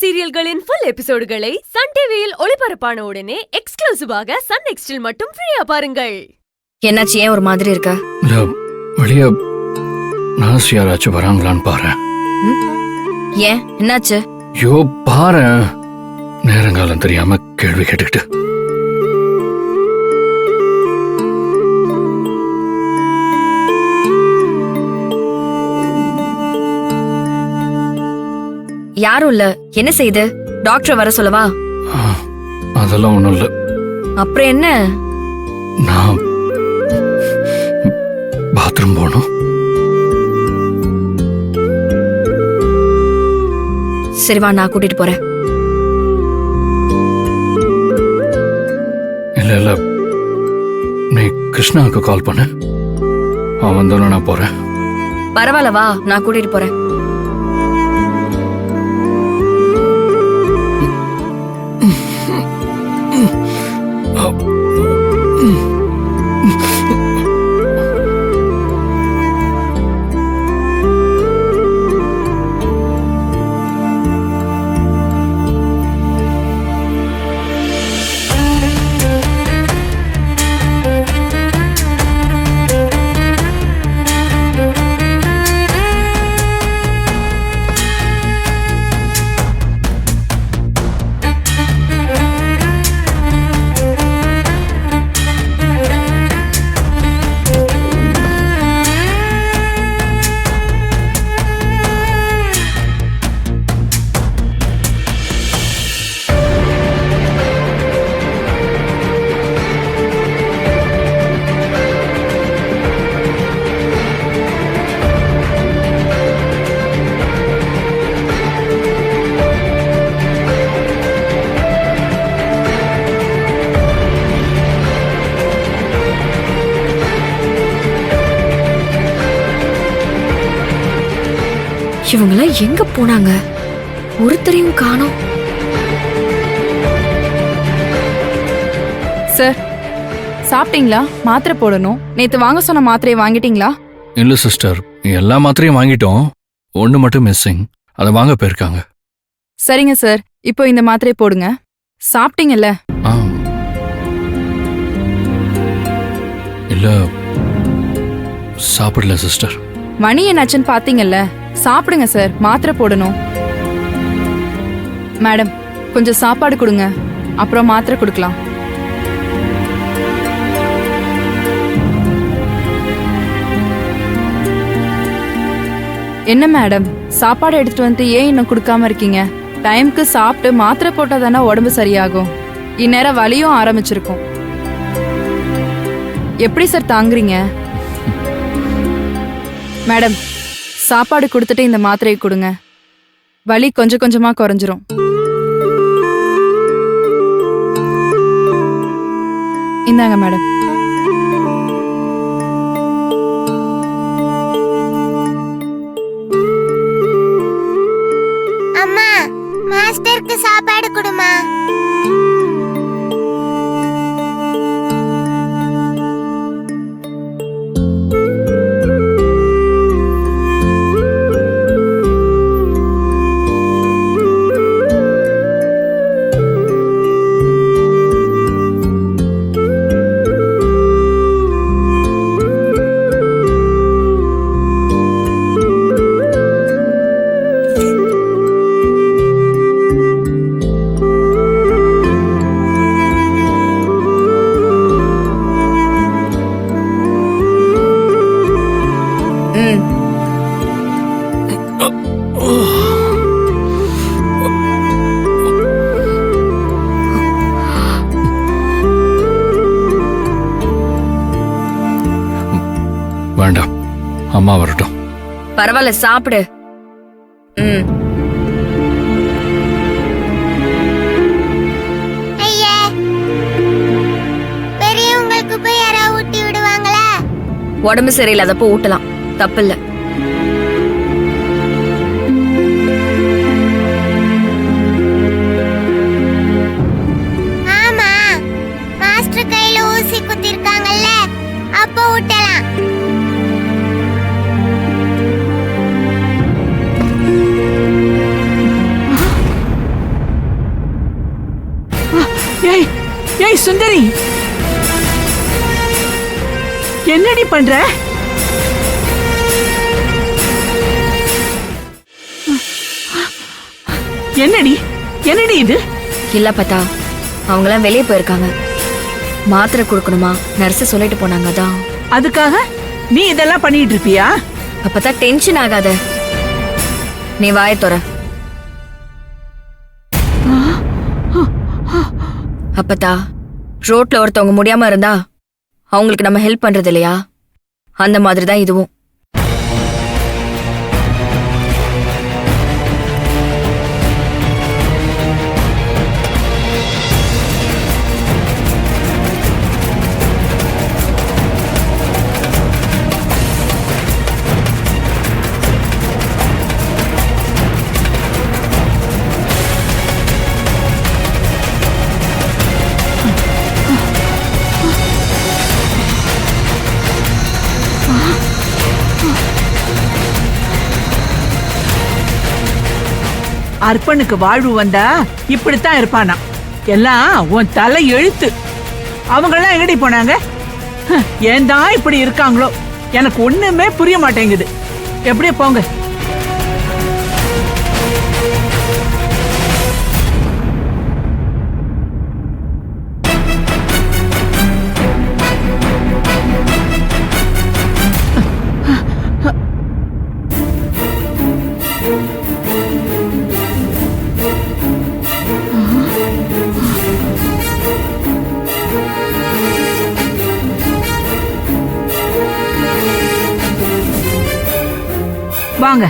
சீரியல்களின் full எபிசோடுகளை Sun டிவியில் ஒளிபரப்பான உடனே எக்ஸ்க்ளூசிவாக சன் நெக்ஸ்டில் மட்டும் ஃப்ரீயா பாருங்கள். என்னாச்சு, ஏன் ஒரு மாதிரி இருக்க? வெளிய நர்ஸ் யாராச்சும் வராங்களான்னு பாரு. ஏன் என்னாச்சு? ஐயோ பாரு, நேரங்காலம் தெரியாம கேள்வி கேட்டுக்கிட்டு. யாரும் இல்ல, என்ன செய்யுது? டாக்டர் வர சொல்லவா? அதெல்லாம் ஒண்ணும் இல்ல. அப்புறம் என்ன? நான் பாத்ரூம் போகணும். சரி வா, நான் கூட்டிட்டு போறேன். இல்ல இல்ல, நீ கிருஷ்ணாவுக்கு கால் பண்ணு, அவன் வந்தோன்னு நான் போறேன். பரவாயில்ல வா, நான் கூட்டிட்டு போறேன். இவங்கெல்லாம் எங்க போனாங்க? ஒருத்தரையும் காணோம். சார், சாப்பிட்டீங்களா? மாத்திரை போடணும். நேத்து வாங்க சொன்ன மாத்திரையை வாங்கிட்டீங்களா? இல்ல சிஸ்டர், எல்லா மாத்திரையும் வாங்கிட்டோம், ஒண்ணு மட்டும் மிஸ்ஸிங். அதை வாங்க போயிருக்காங்க. சரிங்க சார், இப்போ இந்த மாத்திரையை போடுங்க. சாப்பிட்டீங்கல்ல? இல்ல சாப்பிடல சிஸ்டர். மணி என்னாச்சுன்னு பாத்தீங்கல்ல? சாப்பிடுங்க சார், மாத்திரை போடணும். மேடம், கொஞ்சம் சாப்பாடு கொடுங்க, அப்புறம் மாத்திரை கொடுக்கலாம். என்ன மேடம், சாப்பாடு எடுத்துட்டு வந்து ஏன் இன்னும் கொடுக்காம இருக்கீங்க? டைம்க்கு சாப்பிட்டு மாத்திரை போட்டா தானே உடம்பு சரியாகும். இந்நேரம் வலியும் ஆரம்பிச்சிருக்கும். எப்படி சார் தாங்குறீங்க? மேடம், சாப்பாடு கொடுத்துட்டு இந்த மாத்திரையை கொடுங்க. வலி கொஞ்சம் கொஞ்சமா குறைஞ்சிரும். இந்தாங்க மேடம். அம்மா, மாஸ்டருக்கு சாப்பாடு கொடுமா. வேண்டாம், அம்மா வரட்டும். பரவாயில்ல, சாப்பிடு. ஐயா, பெரியவங்களுக்கு போய் யாராவது ஊட்டி விடுவாங்களா? உடம்பு சரியில்லாதப்போ ஊட்டலாம், தப்பில்ல. ஆமா, மாஸ்டர் கையில ஊசி குத்திருக்காங்கல்ல, அப்போ ஊட்டலாம். சுந்தரி, என்னடி பண்ற? என்னடி என்னடி இது? இல்ல பத்தா, அவங்களாம் வெளியே போயிருக்காங்க. மாத்திரை கொடுக்கணுமா நர்ஸ் சொல்லிட்டு போனாங்க தான். அதுக்காக நீ இதெல்லாம் பண்ணிட்டு இருப்பியா? அப்பதான் டென்ஷன் ஆகாத. நீ வாயை தொற. அப்பதா, ரோட்ல ஒருத்தவங்க முடியாம இருந்தா அவங்களுக்கு நம்ம ஹெல்ப் பண்றது இல்லையா, அந்த மாதிரி தான் இதுவும். அர்ப்பனுக்கு வாழ்வு வந்தா இப்படித்தான் இருப்பானா. எல்லாம் உன் தலை எழுத்து. அவங்கெல்லாம் எங்கடி போனாங்க? ஏன் தான் இப்படி இருக்காங்களோ எனக்கு ஒண்ணுமே புரிய மாட்டேங்குது. எப்படியே போங்க. வாங்க.